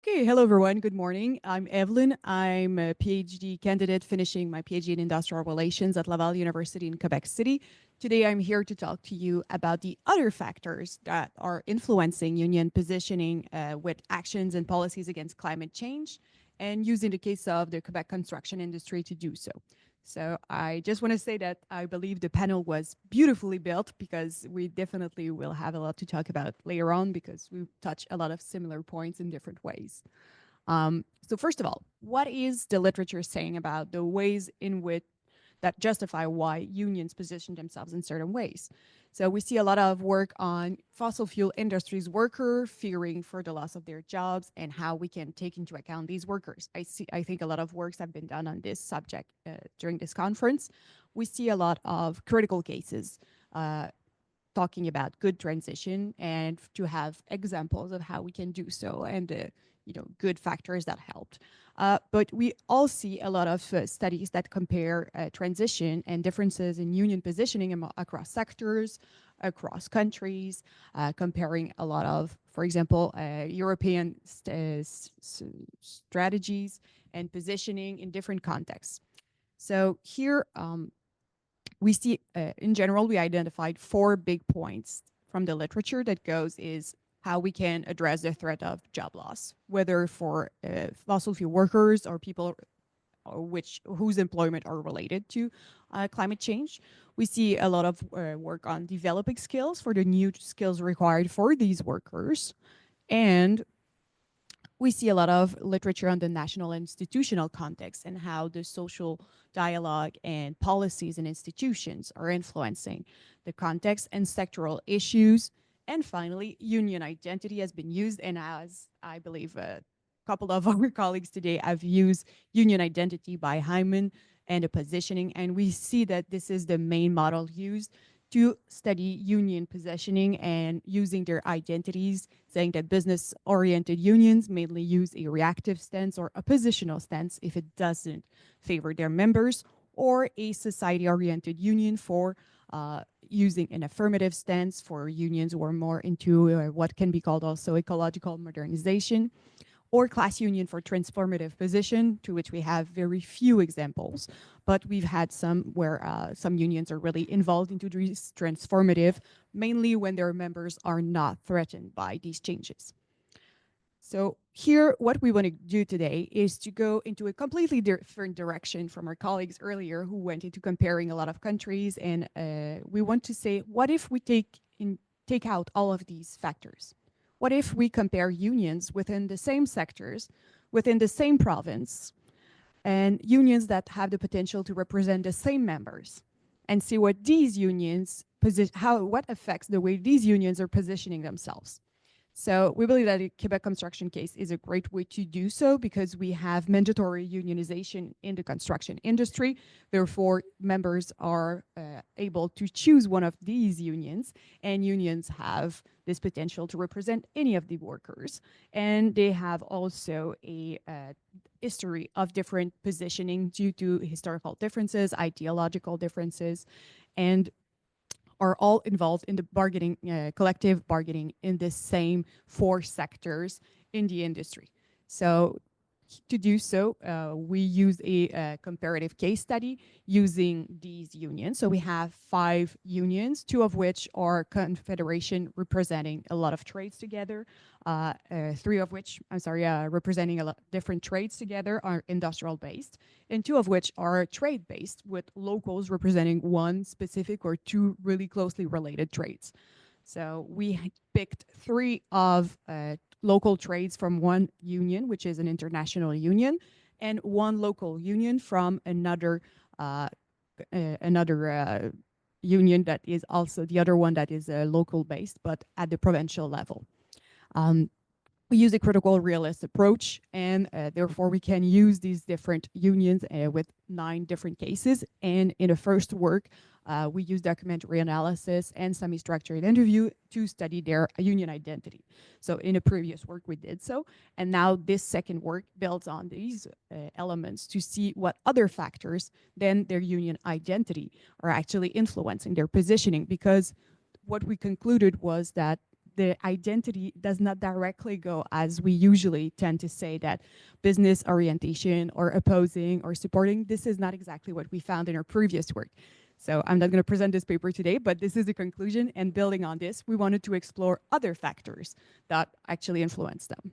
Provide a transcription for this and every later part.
Okay, hello everyone. Good morning. I'm Evelyn. I'm a PhD candidate finishing my PhD in Industrial Relations at Laval University in Quebec City. Today I'm here to talk to you about the other factors that are influencing union positioning with actions and policies against climate change and using the case of the Quebec construction industry to do so. So I just want to say that I believe the panel was beautifully built because we definitely will have a lot to talk about later on because we touch a lot of similar points in different ways. So first of all, what is the literature saying about the ways in which that justify why unions position themselves in certain ways? So we see a lot of work on fossil fuel industries worker fearing for the loss of their jobs and how we can take into account these workers. I think a lot of works have been done on this subject during this conference. We see a lot of critical cases uh, talking about good transition and to have examples of how we can do so and the good factors that helped. But we all see a lot of studies that compare transition and differences in union positioning across sectors, across countries, comparing a lot of, for example, European strategies and positioning in different contexts. So here, we see, in general, we identified four big points from the literature that goes is how we can address the threat of job loss, whether for fossil fuel workers or people whose employment are related to climate change. We see a lot of work on developing skills for the new skills required for these workers. And we see a lot of literature on the national institutional context and how the social dialogue and policies and institutions are influencing the context and sectoral issues. And finally, union identity has been used, and as I believe a couple of our colleagues today have used union identity by Hyman and the positioning, and we see that this is the main model used to study union positioning and using their identities, saying that business-oriented unions mainly use a reactive stance or a positional stance if it doesn't favor their members, or a society-oriented union for using an affirmative stance for unions who are more into what can be called also ecological modernization, or class union for transformative position, to which we have very few examples, but we've had some where some unions are really involved into these transformative, mainly when their members are not threatened by these changes. So here, what we want to do today is to go into a completely different direction from our colleagues earlier who went into comparing a lot of countries. And we want to say, what if we take out all of these factors? What if we compare unions within the same sectors, within the same province, and unions that have the potential to represent the same members, and see what these unions what affects the way these unions are positioning themselves? So we believe that the Quebec construction case is a great way to do so because we have mandatory unionization in the construction industry. Therefore, members are able to choose one of these unions, and unions have this potential to represent any of the workers. And they have also a history of different positioning due to historical differences, ideological differences, and are all involved in the bargaining, collective bargaining in the same four sectors in the industry. So to do so, we use a comparative case study using these unions. So we have 5 unions, 2 of which are confederation representing a lot of trades together, 3 of which, representing a lot different trades together are industrial based, and 2 of which are trade based with locals representing one specific or 2 really closely related trades. So we picked 3 of local trades from one union, which is an international union, and one local union from another union that is also the other one that is local based, but at the provincial level. We use a critical realist approach, and therefore we can use these different unions with 9 different cases. And in the first work, we use documentary analysis and semi-structured interview to study their union identity. So in a previous work, we did so. And now this second work builds on these elements to see what other factors than their union identity are actually influencing their positioning, because what we concluded was that the identity does not directly go as we usually tend to say that business orientation or opposing or supporting. This is not exactly what we found in our previous work. So I'm not going to present this paper today, but this is the conclusion. And building on this, we wanted to explore other factors that actually influence them.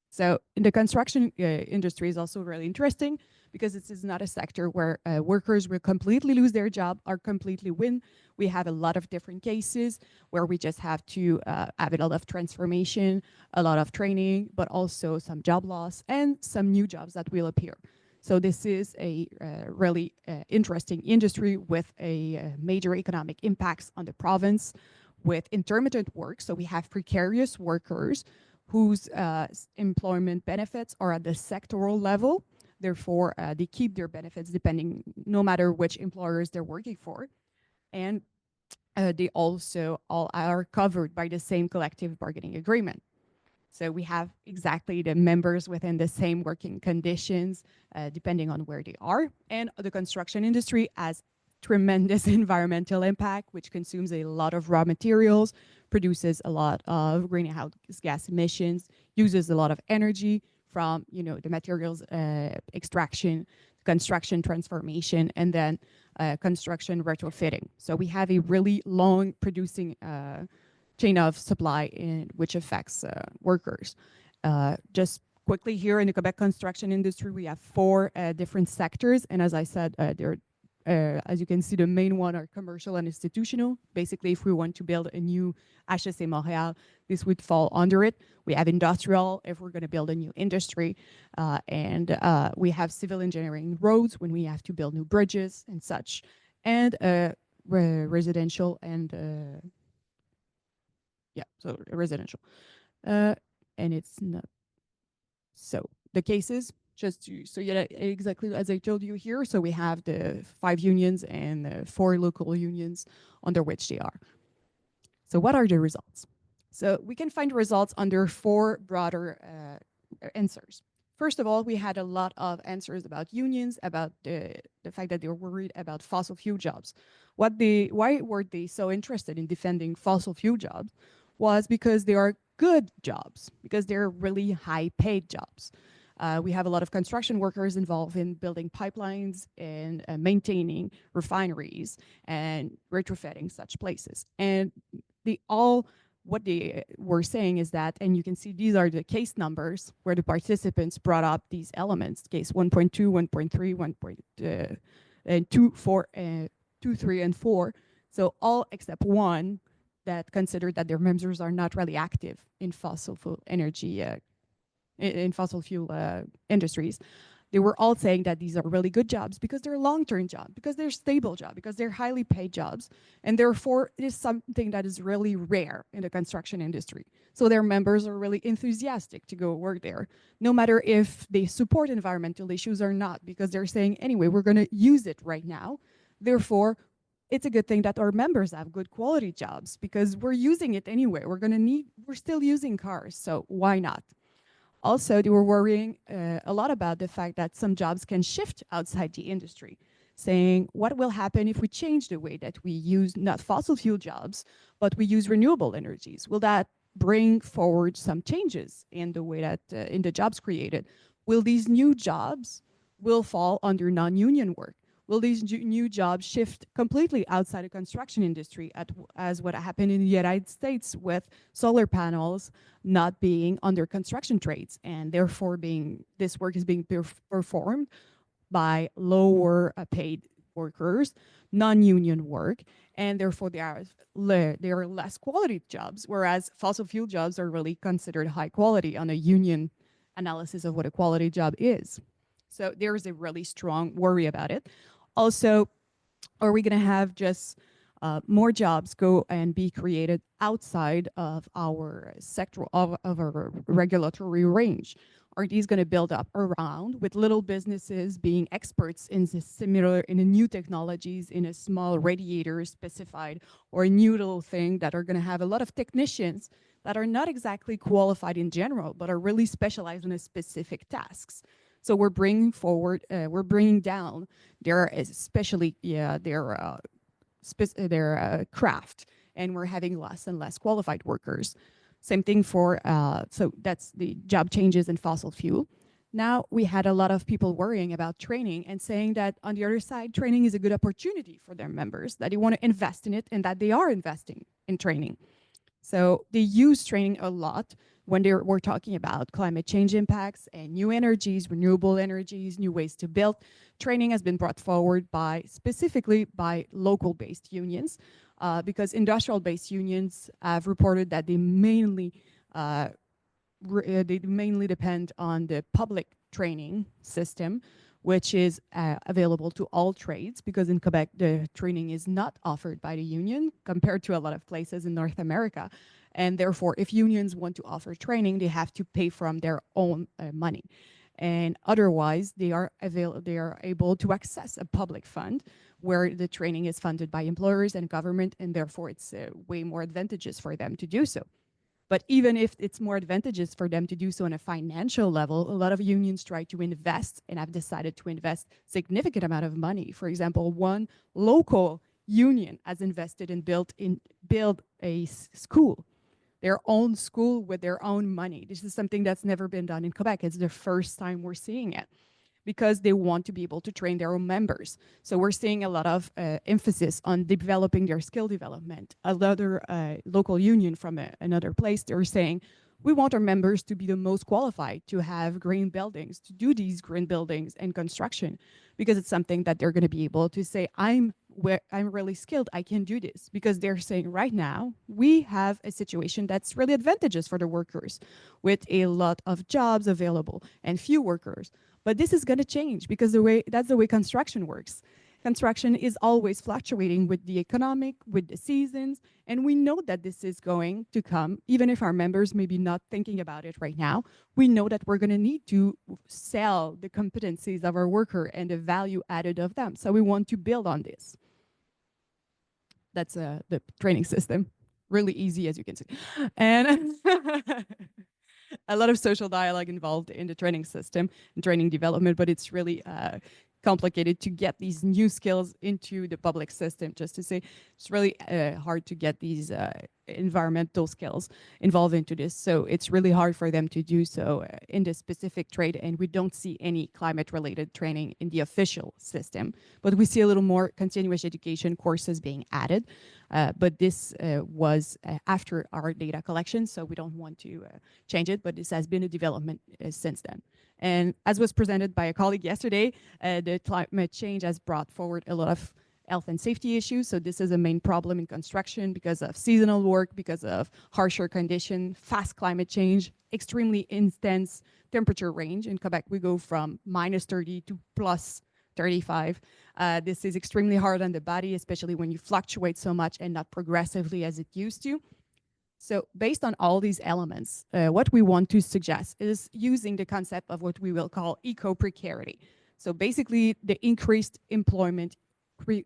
So in the construction industry is also really interesting because this is not a sector where workers will completely lose their job or completely win. We have a lot of different cases where we just have to have a lot of transformation, a lot of training, but also some job loss and some new jobs that will appear. So this is a really interesting industry with a major economic impacts on the province with intermittent work. So we have precarious workers whose employment benefits are at the sectoral level. Therefore, they keep their benefits depending, no matter which employers they're working for. And they also all are covered by the same collective bargaining agreement. So we have exactly the members within the same working conditions, depending on where they are. And the construction industry has tremendous environmental impact, which consumes a lot of raw materials, produces a lot of greenhouse gas emissions, uses a lot of energy from the materials extraction, construction transformation, and then construction retrofitting. So we have a really long producing chain of supply which affects workers. Just quickly here in the Quebec construction industry, we have 4 different sectors. And as I said, as you can see, the main one are commercial and institutional. Basically, if we want to build a new HSC Montréal, this would fall under it. We have industrial if we're going to build a new industry. And we have civil engineering roads when we have to build new bridges and such. And residential and so residential. And it's not. So the cases, just to, so yeah, exactly as I told you here. So we have the 5 unions and the 4 local unions under which they are. So what are the results? So we can find results under 4 broader answers. First of all, we had a lot of answers about unions, about the fact that they were worried about fossil fuel jobs. Why were they so interested in defending fossil fuel jobs? Was because they are good jobs, because they're really high paid jobs. We have a lot of construction workers involved in building pipelines and maintaining refineries and retrofitting such places. And what they were saying is that, and you can see these are the case numbers where the participants brought up these elements, case 1.2, 1.3, 1.2, and 2, 4, 2, 3, and 4. So all except 1 that considered that their members are not really active in fossil fuel energy, in fossil fuel industries. They were all saying that these are really good jobs because they're long-term jobs, because they're stable jobs, because they're highly paid jobs. And therefore, it is something that is really rare in the construction industry. So their members are really enthusiastic to go work there, no matter if they support environmental issues or not, because they're saying, anyway, we're going to use it right now. Therefore, it's a good thing that our members have good quality jobs because we're using it anyway. We're still using cars, so why not? Also, they were worrying a lot about the fact that some jobs can shift outside the industry, saying what will happen if we change the way that we use not fossil fuel jobs, but we use renewable energies? Will that bring forward some changes in the way that in the jobs created? Will these new jobs will fall under non-union work? Will these new jobs shift completely outside the construction industry as what happened in the United States with solar panels not being under construction trades and therefore this work is being performed by lower paid workers, non-union work, and therefore they are less quality jobs, whereas fossil fuel jobs are really considered high quality on a union analysis of what a quality job is. So there's a really strong worry about it. Also, are we going to have just more jobs go and be created outside of our sector of our regulatory range? Are these going to build up around with little businesses being experts in the new technologies, in a small radiator specified or a new little thing that are going to have a lot of technicians that are not exactly qualified in general, but are really specialized in a specific tasks? So we're bringing forward, we're bringing down their, especially their craft, and we're having less and less qualified workers. Same thing for, so that's the job changes in fossil fuel. Now we had a lot of people worrying about training and saying that on the other side, training is a good opportunity for their members, that they want to invest in it and that they are investing in training. So they use training a lot when we're talking about climate change impacts and new energies, renewable energies, new ways to build. Training has been brought forward specifically by local-based unions, because industrial-based unions have reported that they mainly depend on the public training system, which is available to all trades, because in Quebec, the training is not offered by the union compared to a lot of places in North America. And therefore, if unions want to offer training, they have to pay from their own money. And otherwise, they are able to access a public fund where the training is funded by employers and government, and therefore it's way more advantageous for them to do so. But even if it's more advantageous for them to do so on a financial level, a lot of unions try to invest and have decided to invest significant amount of money. For example, one local union has invested in build a school, their own school with their own money. This is something that's never been done in Quebec. It's the first time we're seeing it, because they want to be able to train their own members. So we're seeing a lot of emphasis on developing their skill development. Another local union from another place, they're saying, we want our members to be the most qualified to have green buildings, to do these green buildings and construction, because it's something that they're going to be able to say, I'm really skilled, I can do this. Because they're saying right now, we have a situation that's really advantageous for the workers, with a lot of jobs available and few workers. But this is going to change, because that's the way construction works. Construction is always fluctuating with the economic, with the seasons, and we know that this is going to come, even if our members may be not thinking about it right now. We know that we're going to need to sell the competencies of our worker and the value added of them. So we want to build on this. That's the training system. Really easy, as you can see. And a lot of social dialogue involved in the training system and training development, but it's really complicated to get these new skills into the public system. Just to say, it's really hard to get these environmental skills involved into this. So it's really hard for them to do so in the specific trade, and we don't see any climate-related training in the official system. But we see a little more continuous education courses being added. But this was after our data collection, so we don't want to change it, but this has been a development since then. And as was presented by a colleague yesterday, the climate change has brought forward a lot of health and safety issues. So this is a main problem in construction because of seasonal work, because of harsher condition, fast climate change, extremely intense temperature range. In Quebec, we go from -30 to +35. This is extremely hard on the body, especially when you fluctuate so much and not progressively as it used to. So based on all these elements, what we want to suggest is using the concept of what we will call eco-precarity. So basically the increased employment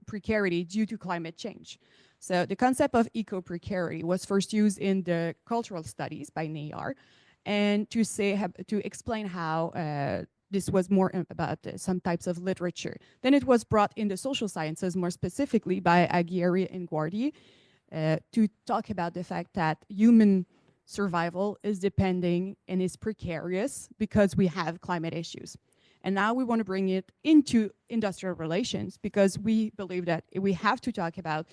precarity due to climate change. So the concept of eco-precarity was first used in the cultural studies by NAR, and to explain how this was more about some types of literature. Then it was brought in the social sciences, more specifically by Aguirre and Guardi, to talk about the fact that human survival is depending and is precarious because we have climate issues. And now we want to bring it into industrial relations, because we believe that we have to talk about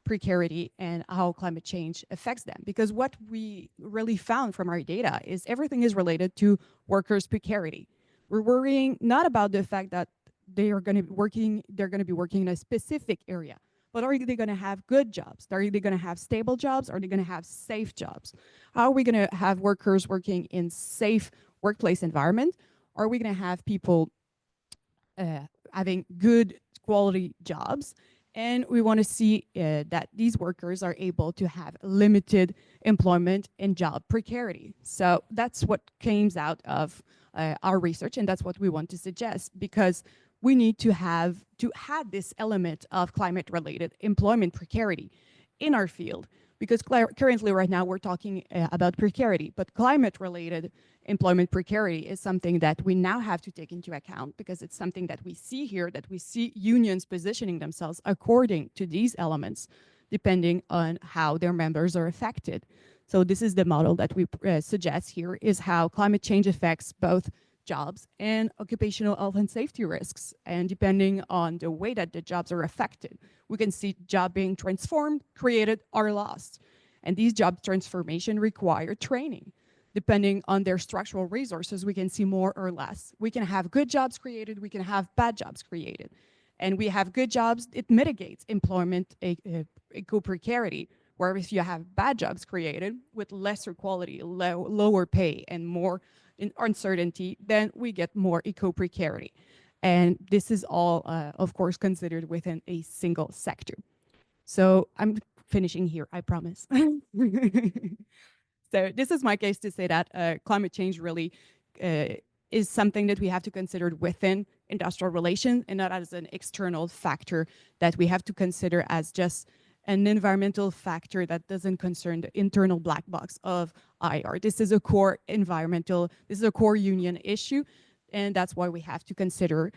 precarity and how climate change affects them. Because what we really found from our data is everything is related to workers' precarity. We're worrying not about the fact that they're going to be working in a specific area, but are they going to have good jobs? Are they going to have stable jobs? Are they going to have safe jobs? How are we going to have workers working in safe workplace environment? Are we going to have people having good quality jobs? And we want to see that these workers are able to have limited employment and job precarity. So that's what came out of our research, and that's what we want to suggest, because we need to have this element of climate-related employment precarity in our field, because currently right now we're talking about precarity, but climate-related employment precarity is something that we now have to take into account, because it's something that we see here, that we see unions positioning themselves according to these elements, depending on how their members are affected. So this is the model that we suggest here, is how climate change affects both jobs and occupational health and safety risks. And depending on the way that the jobs are affected, we can see jobs being transformed, created, or lost. And these job transformation require training. Depending on their structural resources, we can see more or less. We can have good jobs created, we can have bad jobs created. And we have good jobs, it mitigates employment eco-precarity, where if you have bad jobs created with lesser quality, lower pay, and more uncertainty, then we get more eco-precarity. And this is all, of course, considered within a single sector. So I'm finishing here, I promise. So this is my case to say that climate change really is something that we have to consider within industrial relations and not as an external factor that we have to consider as just an environmental factor that doesn't concern the internal black box of IR. This is a core environmental, this is a core union issue, and that's why we have to consider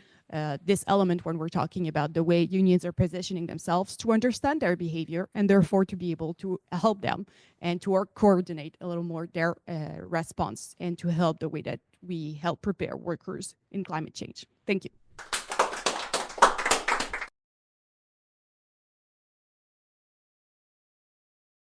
this element when we're talking about the way unions are positioning themselves to understand their behavior and therefore to be able to help them and to coordinate a little more their response and to help the way that we help prepare workers in climate change. Thank you.